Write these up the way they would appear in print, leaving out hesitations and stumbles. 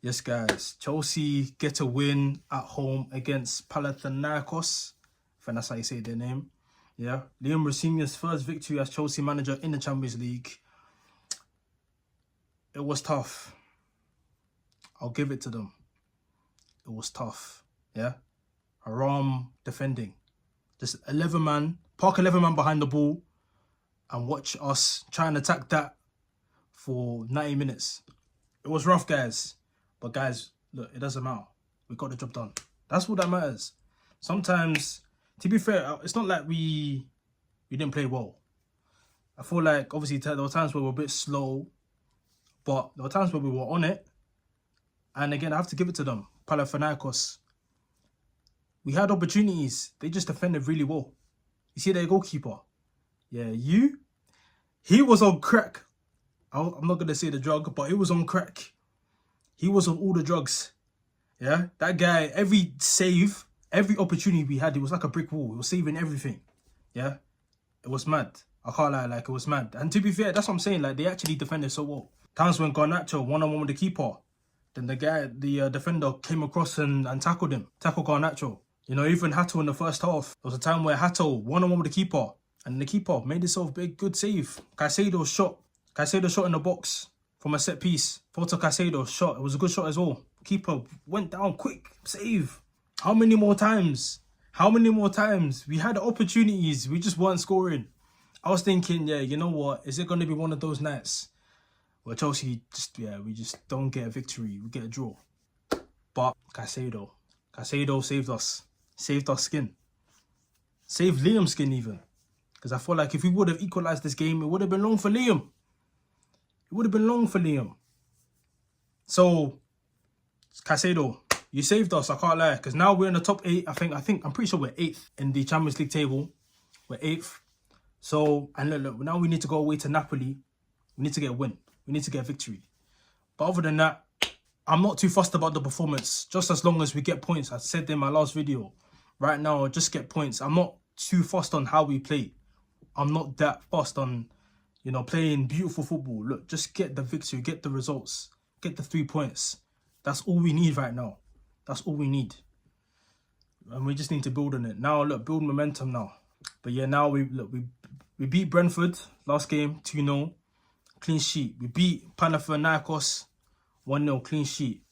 Yes, guys. Chelsea get a win at home against Panathinaikos. I think that's how you say their name. Yeah. Liam Rosenior's first victory as Chelsea manager in the Champions League. It was tough. I'll give it to them. It was tough. Yeah. Aram defending. Just 11 man. Park 11 man behind the ball. And watch us try and attack that for 90 minutes. It was rough, guys. But guys, look, it doesn't matter. We got the job done. That's what that matters. Sometimes, to be fair, it's not like we didn't play well. I feel like, obviously, there were times where we were a bit slow. But there were times where we were on it. And again, I have to give it to them. Panathinaikos. We had opportunities. They just defended really well. You see their goalkeeper? Yeah, he was on crack. I'm not going to say the drug, but he was on crack. He was on all the drugs. Yeah, that guy, every save, every opportunity we had, it was like a brick wall. He was saving everything. Yeah, it was mad. I can't lie, like, it was mad. And to be fair, that's what I'm saying. Like, they actually defended so well. Times when Garnacho one-on-one with the keeper, then the defender came across and tackled him. Tackled Garnacho. You know, even Hato in the first half. There was a time where Hato one-on-one with the keeper, and the keeper made himself a big, good save. Caicedo shot in the box from a set piece. Photo Caicedo shot. It was a good shot as well. Keeper went down quick. Save. How many more times? We had opportunities. We just weren't scoring. I was thinking, yeah, you know what? Is it going to be one of those nights where Chelsea we just don't get a victory. We get a draw. But Caicedo saved us. Saved our skin. Saved Liam's skin even. Because I feel like if we would have equalised this game, it would have been long for Liam. So, Caicedo, you saved us, I can't lie. Because now we're in the top 8. I'm pretty sure we're 8th in the Champions League table. We're 8th. So, and look, now we need to go away to Napoli. We need to get a win. We need to get a victory. But other than that, I'm not too fussed about the performance. Just as long as we get points. I said in my last video. Right now, just get points. I'm not too fussed on how we play. I'm not that fussed on, you know, playing beautiful football. Look, just get the victory, get the results, get the 3 points. That's all we need right now. That's all we need. And we just need to build on it. Now, look, build momentum now. But yeah, now we beat Brentford last game, 2-0. Clean sheet. We beat Panathinaikos 1-0, clean sheet.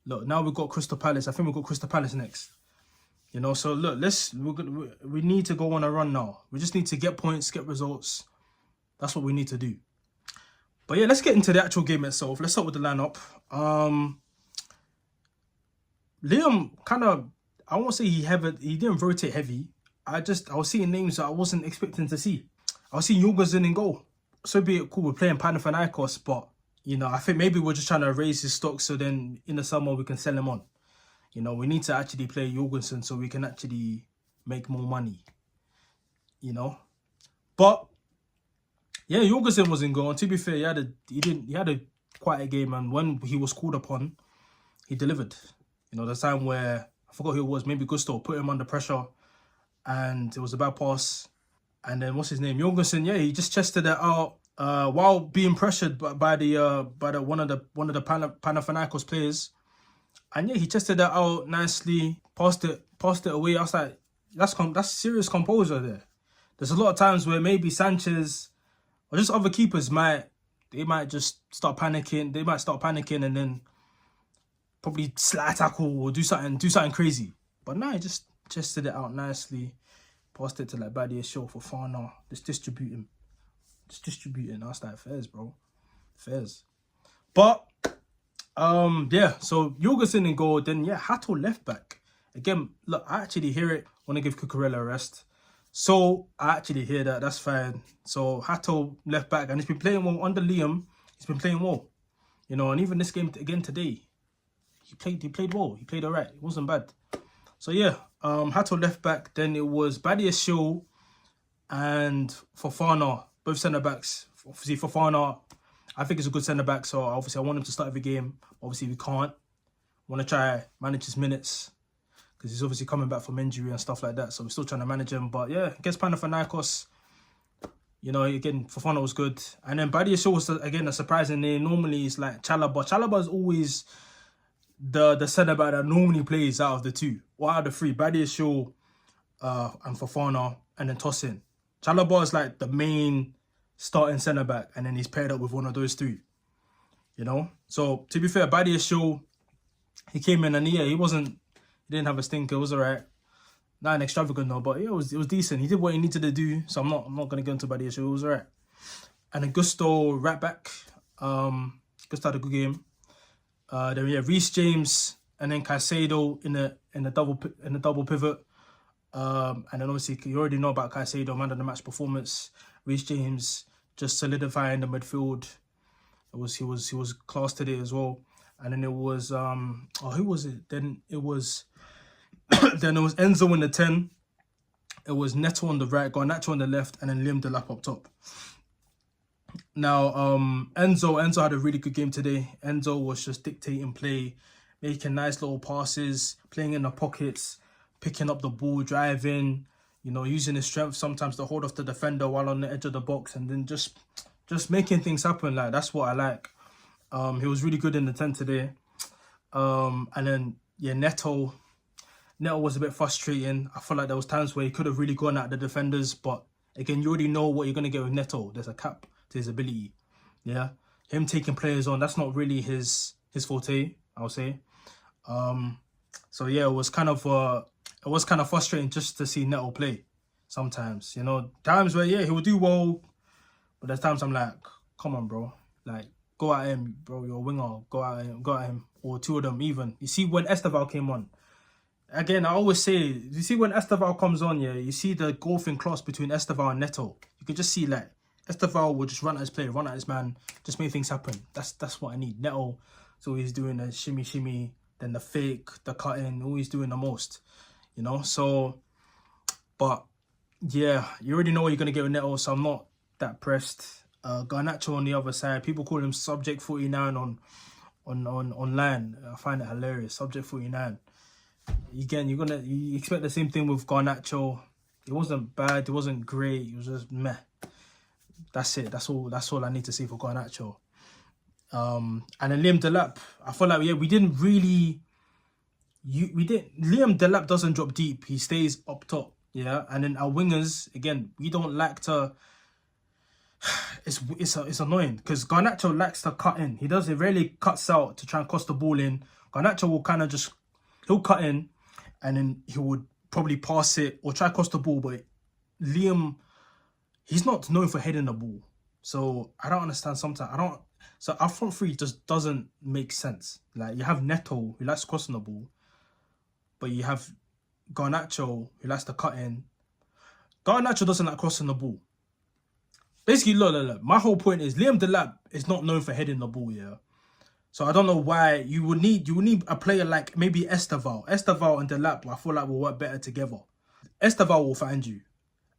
Look, now we've got Crystal Palace. I think we've got Crystal Palace next. You know, so look, we need to go on a run now. We just need to get points, get results. That's what we need to do. But yeah, let's get into the actual game itself. Let's start with the lineup. Liam kind of, I won't say he didn't rotate heavy. I was seeing names that I wasn't expecting to see. I was seeing Jorgensen in goal. So be it cool, we're playing Panathinaikos, but you know, I think maybe we're just trying to raise his stock so then in the summer we can sell him on. You know, we need to actually play Jorgensen so we can actually make more money. You know? But yeah, Jorgensen was in goal. And to be fair, he had a quiet game, and when he was called upon, he delivered. You know, the time where I forgot who it was, maybe Gusto put him under pressure and it was a bad pass. And then what's his name? Jorgensen, yeah, he just chested it out while being pressured by one of the Panathinaikos players. And yeah, he tested that out nicely, passed it away. I was like, that's serious composure there. There's a lot of times where maybe Sanchez or just other keepers might just start panicking. They might start panicking and then probably slide tackle or do something crazy. But no, he just tested it out nicely, passed it to like Badiashile for Fana, just distributing. I was like, fairs, bro, fairs. But yeah, so Jorgensen in goal, then yeah, Hato left back. Again, look, I actually hear it. Want to give Cucurella a rest. So I actually hear that, that's fine. So Hato left back, and he's been playing well under Liam. He's been playing well. You know, and even this game again today, he played well. He played alright. It wasn't bad. So yeah, Hato left back, then it was Badiashile and Fofana, both centre backs. Obviously Fofana, I think he's a good centre-back, so obviously I want him to start every game. Obviously we can't. Want to try manage his minutes because he's obviously coming back from injury and stuff like that, so we're still trying to manage him. But yeah, against Panathinaikos, you know, again, Fofana was good. And then Badiashile was, again, a surprising name. Normally it's like Chalobah. Chalobah is always the centre back that normally plays out of the two, or out of the three, Badiashile, and Fofana, and then Tosin. Chalobah is like the main starting centre back, and then he's paired up with one of those three. You know, so to be fair, Badiashile, he came in and yeah, he didn't have a stinker. It was alright. Not an extravagant though, but yeah, it was decent. He did what he needed to do, so I'm not gonna go into Badiashile. It was alright. And then Gusto right back. Gusto had a good game. Then yeah, Reece James and then Caicedo in the double pivot. And then obviously you already know about Caicedo, man of the match performance. Reece James just solidifying the midfield. He was class today as well. And then it was who was it? Then it was Enzo in the 10. It was Neto on the right, Garnacho on the left, and then Liam Delap up top. Now Enzo had a really good game today. Enzo was just dictating play, making nice little passes, playing in the pockets, picking up the ball, driving, you know, using his strength sometimes to hold off the defender while on the edge of the box, and then just making things happen. Like, that's what I like. He was really good in the 10 today. And then yeah, Neto was a bit frustrating. I feel like there was times where he could have really gone at the defenders, but again, you already know what you're gonna get with Neto. There's a cap to his ability. Yeah, him taking players on, that's not really his forte, I'll say. So yeah, it was kind of frustrating just to see Neto play sometimes. You know, times where yeah, he will do well, but there's times I'm like, come on, bro, like, go at him, bro. You're a winger. Go at him. Or two of them even. You see when Esteval came on. Again, I always say, you see when Esteval comes on, yeah, you see the golfing class between Esteval and Neto. You could just see like Esteval will just run at his play, run at his man, just make things happen. That's what I need. Neto is always doing the shimmy, then the fake, the cutting, always doing the most. You know, so, but yeah, you already know what you're gonna get with Neto, so I'm not that pressed. Garnacho on the other side, people call him Subject 49 on online. I find it hilarious. Subject 49. Again, you expect the same thing with Garnacho. It wasn't bad, it wasn't great, it was just meh. That's it. That's all I need to say for Garnacho. And then Liam Delap, I feel like Liam Delap doesn't drop deep, he stays up top. Yeah, and then our wingers, again, we don't like to. It's annoying because Garnacho likes to cut in. He rarely cuts out to try and cross the ball in. Garnacho will kind of he'll cut in, and then he would probably pass it or try to cross the ball. But Liam, he's not known for heading the ball. So I don't understand sometimes. So our front three just doesn't make sense. Like, you have Neto, who likes crossing the ball, but you have Garnacho, who likes to cut in. Garnacho doesn't like crossing the ball. Basically, look. My whole point is Liam Delap is not known for heading the ball, yeah. So I don't know why you would need a player like maybe Esteval. Esteval and Delap, I feel like will work better together. Esteval will find you.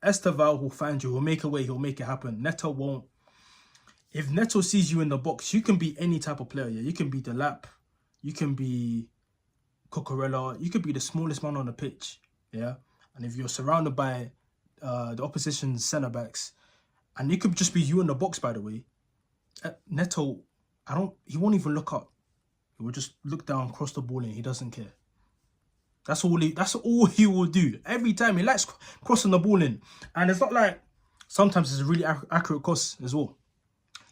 He'll make a way, he'll make it happen. Neto won't. If Neto sees you in the box, you can be any type of player, yeah. You can be Delap, you can be Cucurella, you could be the smallest man on the pitch, yeah. And if you're surrounded by the opposition's centre backs, and it could just be you in the box, by the way, Neto, he won't even look up. He will just look down, cross the ball, and he doesn't care. That's all he will do. Every time he likes crossing the ball in. And it's not like, sometimes it's a really accurate cross as well.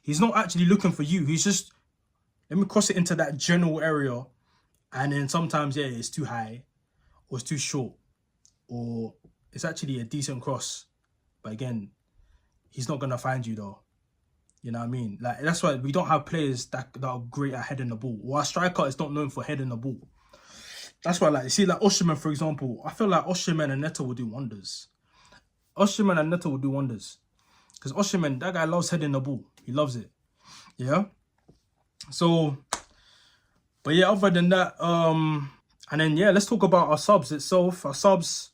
He's not actually looking for you. He's just, let me cross it into that general area. And then sometimes, yeah, it's too high, or it's too short, or it's actually a decent cross. But again, he's not going to find you though. You know what I mean? Like, that's why we don't have players that are great at heading the ball. Or our striker is not known for heading the ball. That's why, like, you see, like Osimhen, for example, I feel like Osimhen and Neto will do wonders. Because Osimhen, that guy loves heading the ball. He loves it. Yeah? So, but yeah, other than that, and then, yeah, let's talk about our subs itself. Our subs,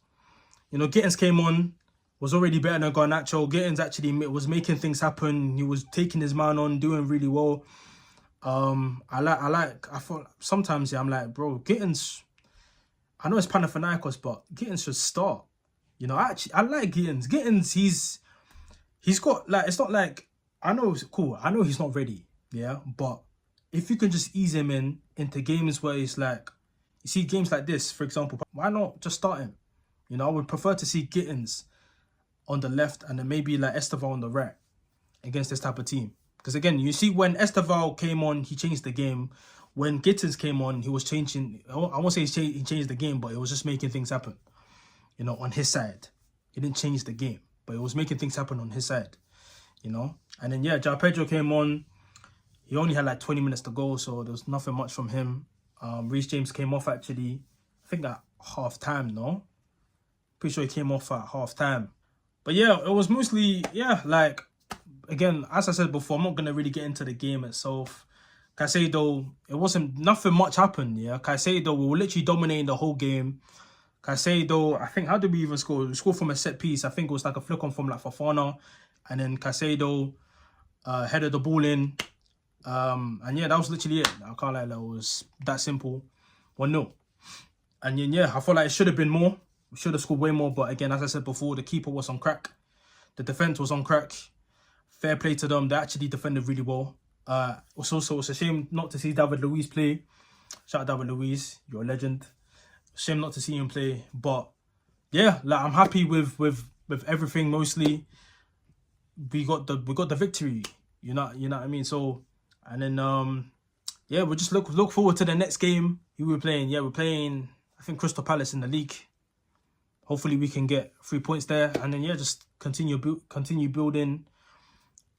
you know, Gittins came on, was already better than Garnacho. Gittins actually was making things happen. He was taking his man on, doing really well. I thought sometimes, yeah, I'm like, bro, Gittins, I know it's Panathinaikos, but Gittins should start. You know, I like Gittins. Gittins, he's got, like, it's not like, I know it's cool. I know he's not ready, yeah, but if you can just ease him into games where it's like, you see games like this, for example, why not just start him? You know, I would prefer to see Gittins on the left and then maybe like Esteval on the right against this type of team. Because again, you see when Esteval came on, he changed the game. When Gittins came on, he was changing. I won't say he changed the game, but it was just making things happen, you know, on his side. He didn't change the game, but it was making things happen on his side, you know. And then, yeah, João Pedro came on. He only had like 20 minutes to go, so there was nothing much from him. Reece James came off, actually, I think at half-time, no? Pretty sure he came off at half-time. But yeah, it was mostly, yeah, like, again, as I said before, I'm not going to really get into the game itself. Caicedo, nothing much happened, yeah. Caicedo, we were literally dominating the whole game. Caicedo, I think, how did we even score? We scored from a set piece. I think it was like a flick on from like Fofana. And then Caicedo headed the ball in. And yeah, that was literally it. I can't lie, that was that simple. 1-0. And then, yeah, I feel like it should have been more. We should have scored way more. But again, as I said before, the keeper was on crack. The defense was on crack. Fair play to them. They actually defended really well. It's a shame not to see David Luiz play. Shout out David Luiz, you're a legend. Shame not to see him play. But yeah, like I'm happy with everything mostly. We got the victory. You know what I mean? So, and then yeah, we'll just look forward to the next game. Who we're playing? Yeah, we're playing, I think, Crystal Palace in the league. Hopefully we can get 3 points there, and then yeah, just continue building,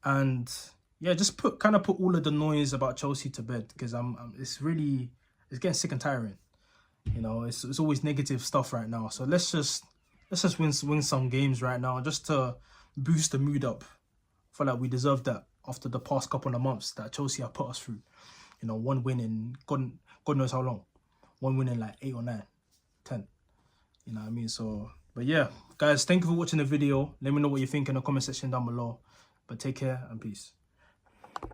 and yeah, just put all of the noise about Chelsea to bed, because it's getting sick and tiring. You know, it's always negative stuff right now. So let's just win some games right now, just to boost the mood up. I feel like we deserve that after the past couple of months that Chelsea have put us through. You know, one win in God knows how long. One win in like 8 or 9, 10. You know what I mean? So, but yeah, guys, thank you for watching the video. Let me know what you think in the comment section down below. But take care and peace.